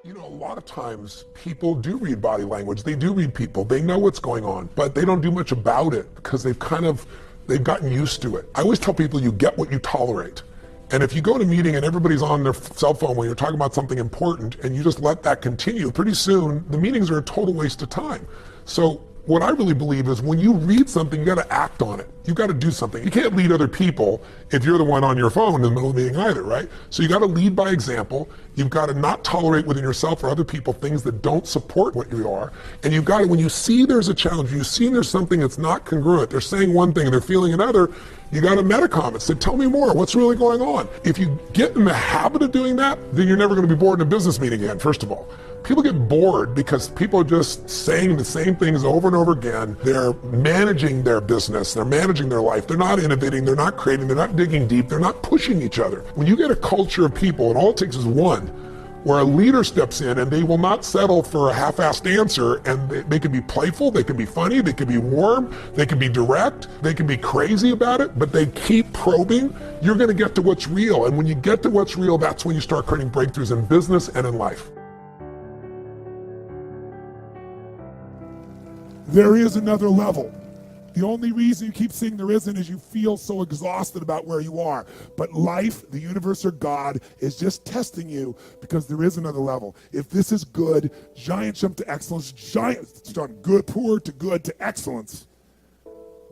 You know, a lot of times people do read body language. They do read people. They know what's going on, but they don't do much about it because they've gotten used to it. I always tell people you get what you tolerate. And if you go to a meeting and everybody's on their cell phone when you're talking about something important and you just let that continue, pretty soon the meetings are a total waste of time. So what I really believe is when you read something, you got to act on it. You got to do something. You can't lead other people if you're the one on your phone in the middle of the meeting either, right? So you got to lead by example. You've got to not tolerate within yourself or other people things that don't support what you are. And you've got to, when you see there's a challenge, when you see there's something that's not congruent, they're saying one thing and they're feeling another, you got to meta-comment. Say, tell me more. What's really going on? If you get in the habit of doing that, then you're never going to be bored in a business meeting again, first of all. People get bored because people are just saying the same things over and over again. They're managing their business. They're managing their life. They're not innovating. They're not creating. They're not digging deep. They're not pushing each other. When you get a culture of people, and all it takes is one, where a leader steps in and they will not settle for a half-assed answer, and they can be playful, they can be funny, they can be warm, they can be direct, they can be crazy about it, but they keep probing, you're going to get to what's real. And when you get to what's real, that's when you start creating breakthroughs in business and in life. There is another level. The only reason you keep saying there isn't is you feel so exhausted about where you are. But life, the universe, or God is just testing you because there is another level. If this is good, giant jump to excellence, giant from good, poor to good to excellence.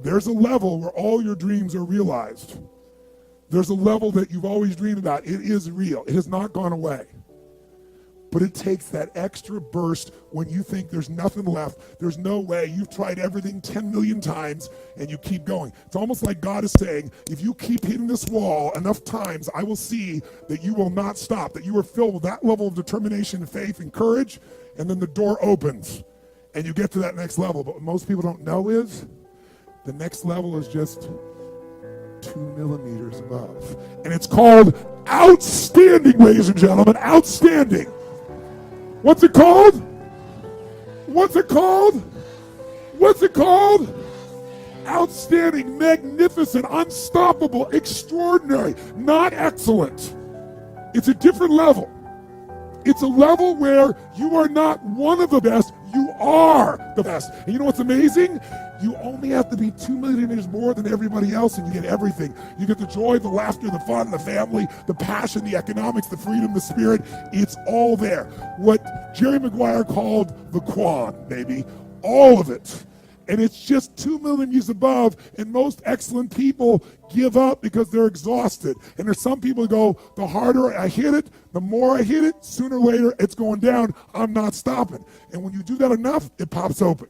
There's a level where all your dreams are realized. There's a level that you've always dreamed about. It is real. It has not gone away. But it takes that extra burst when you think there's nothing left. There's no way. You've tried everything 10 million times and you keep going. It's almost like God is saying, if you keep hitting this wall enough times, I will see that you will not stop, that you are filled with that level of determination, faith, and courage, and then the door opens and you get to that next level. But what most people don't know is the next level is just 2 millimeters above. And it's called outstanding, ladies and gentlemen, outstanding. What's it called? What's it called? What's it called? Outstanding, magnificent, unstoppable, extraordinary, not excellent. It's a different level. It's a level where you are not one of the best, you are the best. And you know what's amazing? You only have to be 2 millimeters more than everybody else and you get everything. You get the joy, the laughter, the fun, the family, the passion, the economics, the freedom, the spirit. It's all there. What Jerry Maguire called the Quan, baby. All of it. And it's just 2 millimeters above, and most excellent people give up because they're exhausted. And there's some people who go, the harder I hit it, the more I hit it, sooner or later it's going down. I'm not stopping. And when you do that enough, it pops open.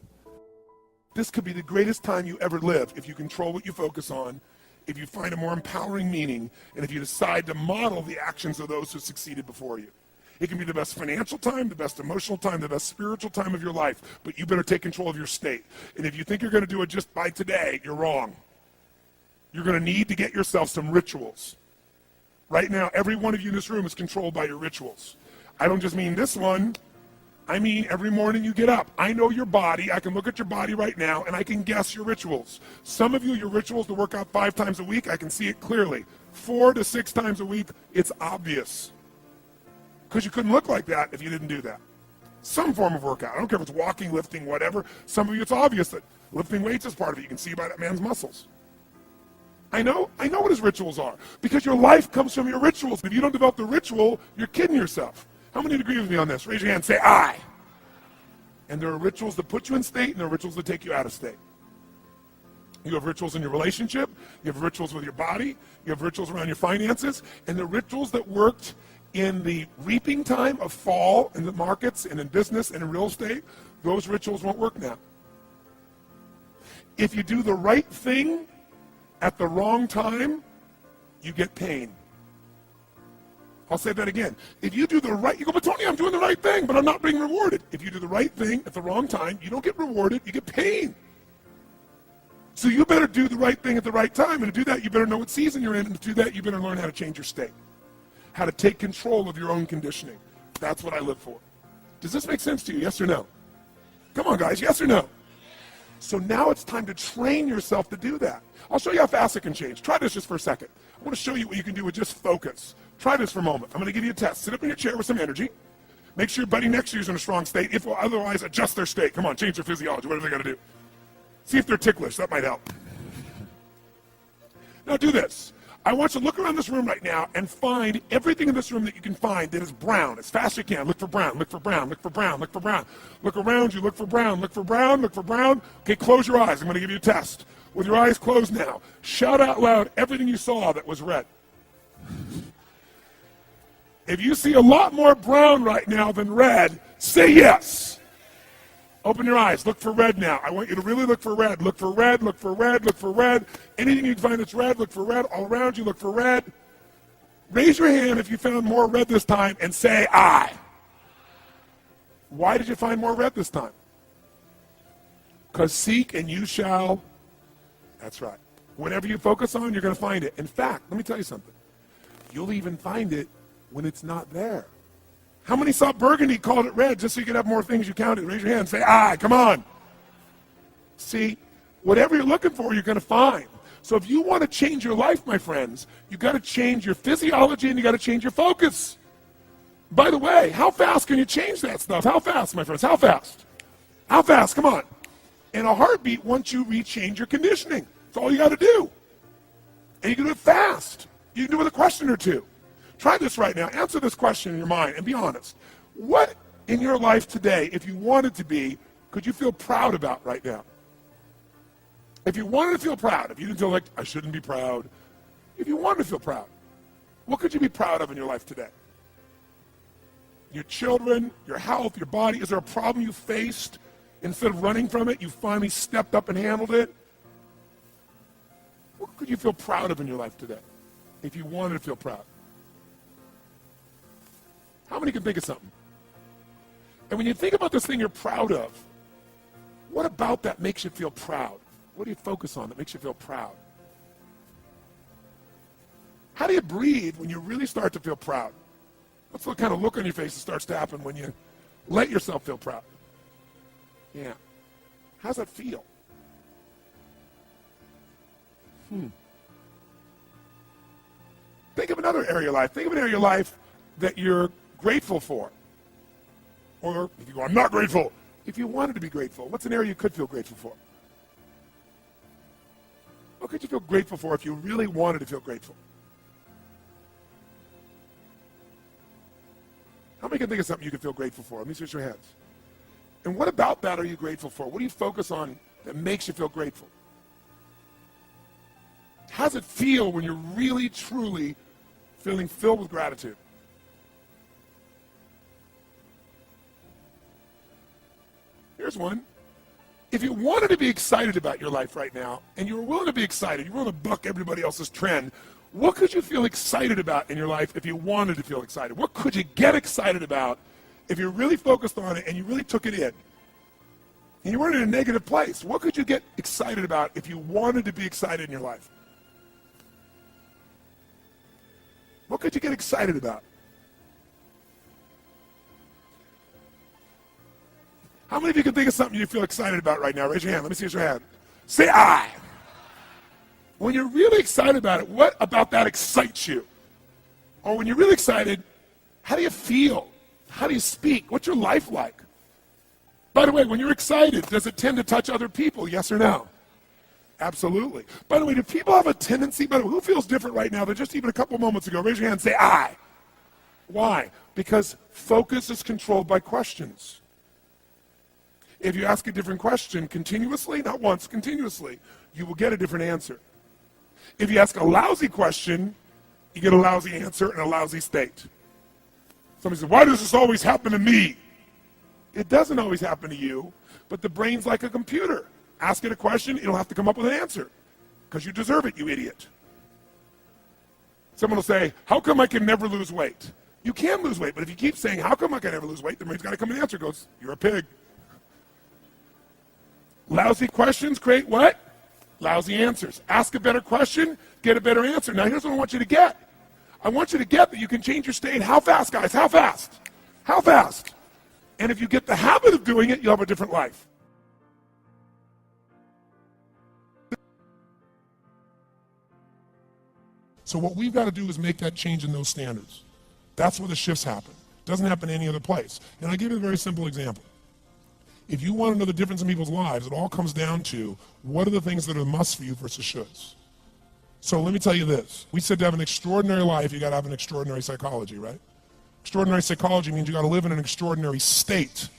This could be the greatest time you ever live if you control what you focus on, if you find a more empowering meaning, and if you decide to model the actions of those who succeeded before you. It can be the best financial time, the best emotional time, the best spiritual time of your life, but you better take control of your state. And if you think you're going to do it just by today, you're wrong. You're going to need to get yourself some rituals. Right now, every one of you in this room is controlled by your rituals. I don't just mean this one. I mean every morning you get up. I know your body. I can look at your body right now, and I can guess your rituals. Some of you, your rituals to work out 5 times a week, I can see it clearly. 4 to 6 times a week, it's obvious. Because you couldn't look like that if you didn't do that. Some form of workout. I don't care if it's walking, lifting, whatever. Some of you, it's obvious that lifting weights is part of it. You can see by that man's muscles. I know what his rituals are. Because your life comes from your rituals. If you don't develop the ritual, you're kidding yourself. How many agree with me on this? Raise your hand and say, I. And there are rituals that put you in state, and there are rituals that take you out of state. You have rituals in your relationship. You have rituals with your body. You have rituals around your finances. And the rituals that worked in the reaping time of fall in the markets and in business and in real estate, those rituals won't work now. If you do the right thing at the wrong time, you get pain. I'll say that again. If you do the right, you go, but Tony, I'm doing the right thing, but I'm not being rewarded. If you do the right thing at the wrong time, you don't get rewarded, you get pain. So you better do the right thing at the right time, and to do that, you better know what season you're in, and to do that, you better learn how to change your state. How to take control of your own conditioning. That's what I live for. Does this make sense to you? Yes or no? Come on, guys. Yes or no? So now it's time to train yourself to do that. I'll show you how fast it can change. Try this just for a second. I want to show you what you can do with just focus. Try this for a moment. I'm going to give you a test. Sit up in your chair with some energy. Make sure your buddy next to you is in a strong state. If otherwise, adjust their state. Come on, change their physiology, whatever they got to do. See if they're ticklish. That might help. Now do this. I want you to look around this room right now and find everything in this room that you can find that is brown as fast as you can. Look for brown, look for brown, look for brown, look for brown. Look around you, look for brown, look for brown, look for brown. Okay, close your eyes. I'm going to give you a test. With your eyes closed now, shout out loud everything you saw that was red. If you see a lot more brown right now than red, say yes. Open your eyes. Look for red now. I want you to really look for red. Look for red, look for red, look for red. Anything you can find that's red, look for red. All around you, look for red. Raise your hand if you found more red this time and say I. Why did you find more red this time? Because seek and you shall. That's right. Whatever you focus on, you're going to find it. In fact, let me tell you something. You'll even find it when it's not there. How many saw burgundy, called it red, just so you could have more things you counted? Raise your hand and say, I, come on. See, whatever you're looking for, you're going to find. So if you want to change your life, my friends, you've got to change your physiology and you got to change your focus. By the way, how fast can you change that stuff? How fast, my friends? How fast? How fast? Come on. In a heartbeat, once you rechange your conditioning. That's all you got to do. And you can do it fast. You can do it with a question or two. Try this right now. Answer this question in your mind and be honest. What in your life today, if you wanted to be, could you feel proud about right now? If you wanted to feel proud, if you didn't feel like, I shouldn't be proud, if you wanted to feel proud, what could you be proud of in your life today? Your children, your health, your body. Is there a problem you faced? Instead of running from it, you finally stepped up and handled it? What could you feel proud of in your life today if you wanted to feel proud? How many can think of something? And when you think about this thing you're proud of, what about that makes you feel proud? What do you focus on that makes you feel proud? How do you breathe when you really start to feel proud? What's the kind of look on your face that starts to happen when you let yourself feel proud? Yeah. How's that feel? Think of another area of your life. Think of an area of your life that you're grateful for. Or if you go, I'm not grateful. If you wanted to be grateful, what's an area you could feel grateful for? What could you feel grateful for if you really wanted to feel grateful? How many can think of something you could feel grateful for? Let me see your hands. And what about that are you grateful for? What do you focus on that makes you feel grateful? How does it feel when you're really, truly feeling filled with gratitude? Here's one. If you wanted to be excited about your life right now, and you were willing to be excited, you were willing to buck everybody else's trend, what could you feel excited about in your life if you wanted to feel excited? What could you get excited about if you really focused on it and you really took it in? And you weren't in a negative place. What could you get excited about if you wanted to be excited in your life? What could you get excited about? How many of you can think of something you feel excited about right now? Raise your hand. Let me see your hand. Say I. When you're really excited about it, what about that excites you? Or when you're really excited, how do you feel? How do you speak? What's your life like? By the way, when you're excited, does it tend to touch other people? Yes or no? Absolutely. By the way, do people have a tendency, by the way, who feels different right now than just even a couple moments ago? Raise your hand and say I. Why? Because focus is controlled by questions. If you ask a different question continuously, not once, continuously, you will get a different answer. If you ask a lousy question, you get a lousy answer and a lousy state. Somebody says, why does this always happen to me? It doesn't always happen to you, but the brain's like a computer. Ask it a question, it'll have to come up with an answer because you deserve it, you idiot. Someone will say, how come I can never lose weight? You can lose weight, but if you keep saying, how come I can never lose weight, the brain's got to come with an answer. It goes, you're a pig. Lousy questions create what? Lousy answers. Ask a better question, get a better answer. Now here's what I want you to get. I want you to get that you can change your state. How fast, guys? How fast? How fast? And if you get the habit of doing it, you'll have a different life. So what we've got to do is make that change in those standards. That's where the shifts happen. Doesn't happen any other place. And I give you a very simple example. If you want to know the difference in people's lives, it all comes down to what are the things that are must for you versus shoulds. So let me tell you this. We said to have an extraordinary life, you got to have an extraordinary psychology, right? Extraordinary psychology means you got to live in an extraordinary state.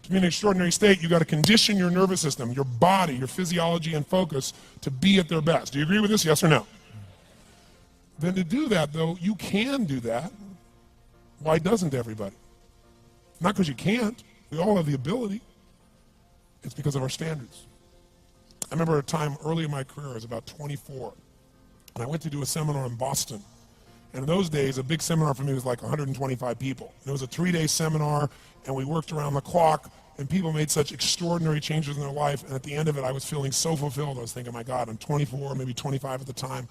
To be in an extraordinary state, you got to condition your nervous system, your body, your physiology and focus to be at their best. Do you agree with this? Yes or no? Then to do that, though, you can do that. Why doesn't everybody? Not because you can't. We all have the ability. It's because of our standards. I remember a time early in my career, I was about 24, and I went to do a seminar in Boston. And in those days, a big seminar for me was like 125 people. It was a 3-day seminar, and we worked around the clock, and people made such extraordinary changes in their life. And at the end of it, I was feeling so fulfilled. I was thinking, my God, I'm 24, maybe 25 at the time.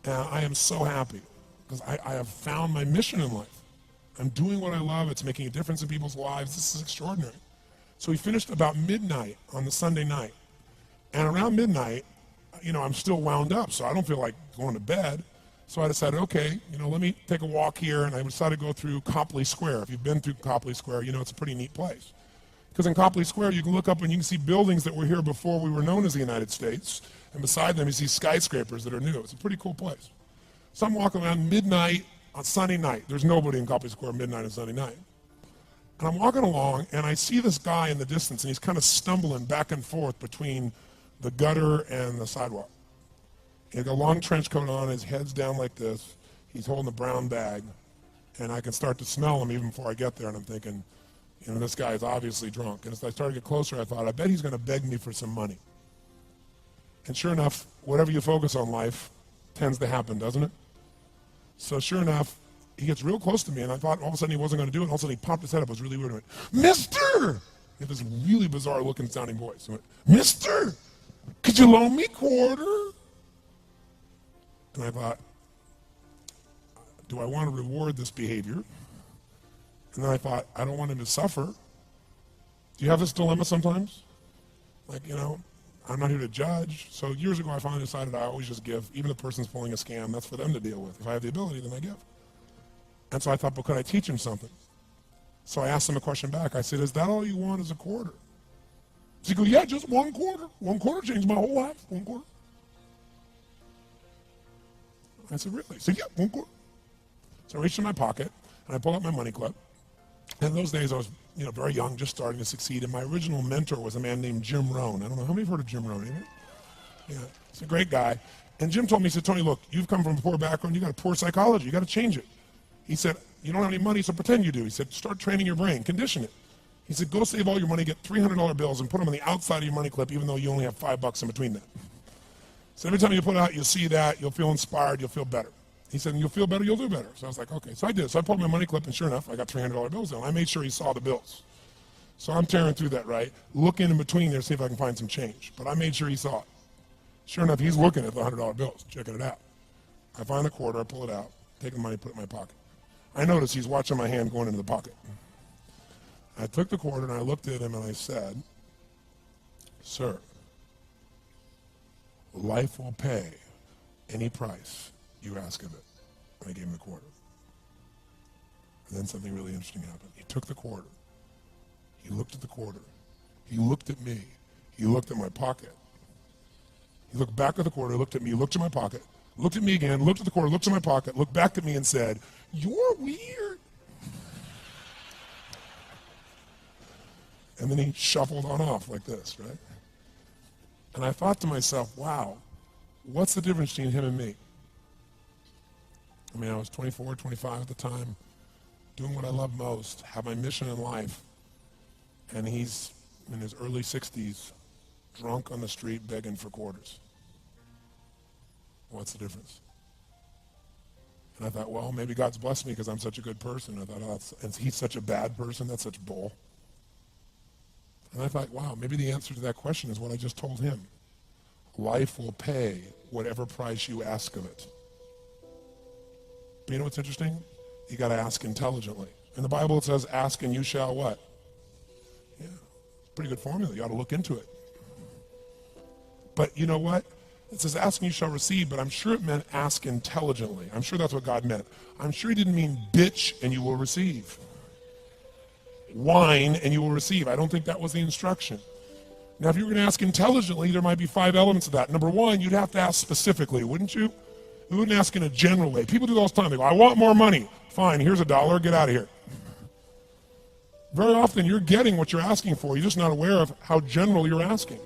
And I am so happy because I have found my mission in life. I'm doing what I love. It's making a difference in people's lives. This is extraordinary. So we finished about midnight on the Sunday night. And around midnight, I'm still wound up, so I don't feel like going to bed. So I decided, okay, let me take a walk here, and I decided to go through Copley Square. If you've been through Copley Square, it's a pretty neat place. Because in Copley Square, you can look up and you can see buildings that were here before we were known as the United States, and beside them you see skyscrapers that are new. It's a pretty cool place. So I'm walking around midnight on Sunday night. There's nobody in Copley Square midnight on Sunday night. And I'm walking along, and I see this guy in the distance, and he's kind of stumbling back and forth between the gutter and the sidewalk. He got a long trench coat on, his head's down like this. He's holding a brown bag, and I can start to smell him even before I get there, and I'm thinking, this guy is obviously drunk. And as I started to get closer, I thought, I bet he's going to beg me for some money. And sure enough, whatever you focus on life tends to happen, doesn't it? So sure enough, he gets real close to me, and I thought all of a sudden he wasn't going to do it, and all of a sudden he popped his head up. It was really weird. He went, Mister! He had this really bizarre looking sounding voice. He went, Mister, could you loan me a quarter? And I thought, do I want to reward this behavior? And then I thought, I don't want him to suffer. Do you have this dilemma sometimes? Like, I'm not here to judge. So years ago I finally decided I always just give. Even if the person's pulling a scam, that's for them to deal with. If I have the ability, then I give. And so I thought, but could I teach him something? So I asked him a question back. I said, is that all you want is a quarter? He goes, yeah, just one quarter. One quarter changed my whole life. One quarter. I said, really? He said, yeah, one quarter. So I reached in my pocket, and I pulled out my money clip. And in those days, I was very young, just starting to succeed. And my original mentor was a man named Jim Rohn. I don't know, how many have heard of Jim Rohn? Anybody? Yeah, he's a great guy. And Jim told me, he said, Tony, look, you've come from a poor background. You got a poor psychology. You got to change it. He said, you don't have any money, so pretend you do. He said, start training your brain, condition it. He said, go save all your money, get $300 bills, and put them on the outside of your money clip, even though you only have $5 in between that. So every time you put it out, you'll see that, you'll feel inspired, you'll feel better. He said, you'll feel better, you'll do better. So I was like, okay. So I did. So I pulled my money clip, and sure enough, I got $300 bills in. I made sure he saw the bills. So I'm tearing through that, right? Looking in between there to see if I can find some change. But I made sure he saw it. Sure enough, he's looking at the $100 bills, checking it out. I find the quarter, I pull it out, take the money, put it in my pocket. I noticed he's watching my hand going into the pocket. I took the quarter and I looked at him and I said, sir, life will pay any price you ask of it. And I gave him the quarter. And then something really interesting happened. He took the quarter. He looked at the quarter. He looked at me. He looked at my pocket. He looked back at the quarter, looked at me, looked at my pocket, looked at me again, looked at the quarter, looked at my pocket, looked back at me and said, you're weird. And then he shuffled on off like this, right? And I thought to myself, wow, what's the difference between him and me? I mean, I was 24, 25 at the time, doing what I love most, have my mission in life, and he's in his early 60s, drunk on the street begging for quarters. What's the difference? And I thought, well, maybe God's blessed me because I'm such a good person. I thought, oh, and he's such a bad person, that's such bull. And I thought, wow, maybe the answer to that question is what I just told him. Life will pay whatever price you ask of it. But you know what's interesting? You got to ask intelligently. In the Bible it says, ask and you shall what? Yeah, pretty good formula. You ought to look into it. But you know what? It says ask and you shall receive, but I'm sure it meant ask intelligently. I'm sure that's what God meant. I'm sure he didn't mean bitch and you will receive. whine and you will receive. I don't think that was the instruction. Now, if you were going to ask intelligently, there might be 5 elements of that. Number one, you'd have to ask specifically, wouldn't you? You wouldn't ask in a general way. People do that all the time. They go, I want more money. Fine, here's $1, get out of here. Very often you're getting what you're asking for. You're just not aware of how general you're asking.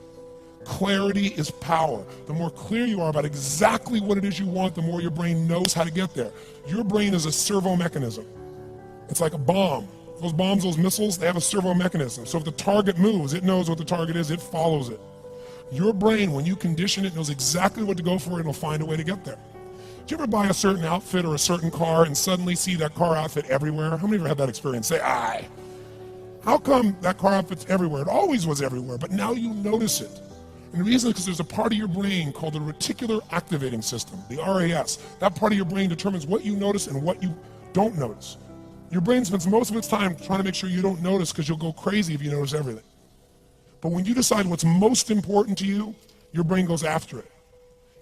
Clarity is power. The more clear you are about exactly what it is you want, the more your brain knows how to get there. Your brain is a servo mechanism. It's like a bomb. Those bombs, those missiles, they have a servo mechanism. So if the target moves, it knows what the target is, it follows it. Your brain, when you condition it, knows exactly what to go for and it'll find a way to get there. Do you ever buy a certain outfit or a certain car and suddenly see that car outfit everywhere? How many of you ever had that experience? Say, aye. How come that car outfit's everywhere? It always was everywhere, but now you notice it. And the reason is because there's a part of your brain called the reticular activating system, the RAS. That part of your brain determines what you notice and what you don't notice. Your brain spends most of its time trying to make sure you don't notice because you'll go crazy if you notice everything. But when you decide what's most important to you, your brain goes after it.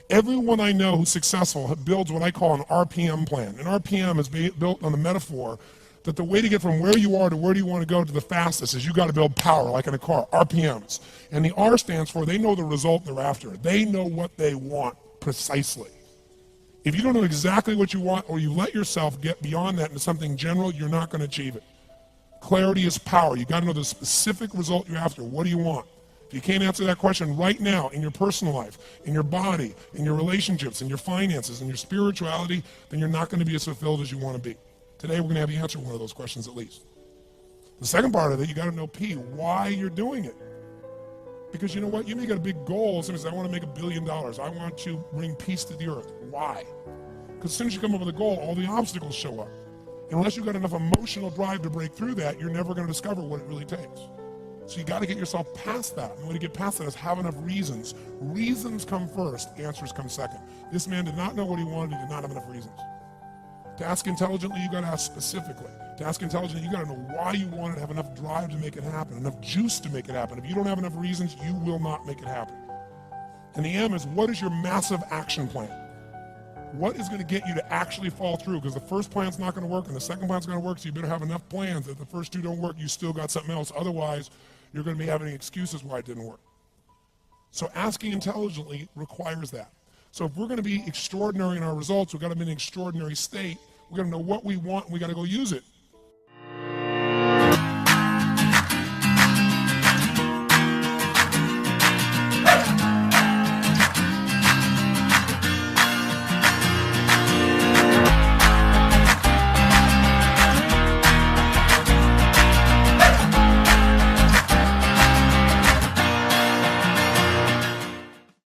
Everyone I know who's successful builds what I call an RPM plan. An RPM is built on the metaphor that the way to get from where you are to where you want to go to the fastest is you got to build power, like in a car, RPMs. And the R stands for they know the result they're after. They know what they want precisely. If you don't know exactly what you want or you let yourself get beyond that into something general, you're not going to achieve it. Clarity is power. You got to know the specific result you're after. What do you want? If you can't answer that question right now in your personal life, in your body, in your relationships, in your finances, in your spirituality, then you're not going to be as fulfilled as you want to be. Today we're going to have you answer one of those questions at least. The second part of it, you got to know why you're doing it. Because you know what? You may get a big goal. Somebody says, I want to make $1 billion. I want to bring peace to the earth. Why? Because as soon as you come up with a goal, all the obstacles show up. And unless you've got enough emotional drive to break through that, you're never going to discover what it really takes. So you got to get yourself past that. And the way to get past that is have enough reasons. Reasons come first, answers come second. This man did not know what he wanted. He did not have enough reasons. To ask intelligently, you got to ask specifically. To ask intelligently, you got to know why you want it, have enough drive to make it happen, enough juice to make it happen. If you don't have enough reasons, you will not make it happen. And the M is, what is your massive action plan? What is going to get you to actually fall through? Because the first plan's not going to work and the second plan's going to work, so you better have enough plans that if the first two don't work, you still got something else. Otherwise, you're going to be having excuses why it didn't work. So asking intelligently requires that. So if we're going to be extraordinary in our results, we've got to be in an extraordinary state. We've got to know what we want and we got to go use it.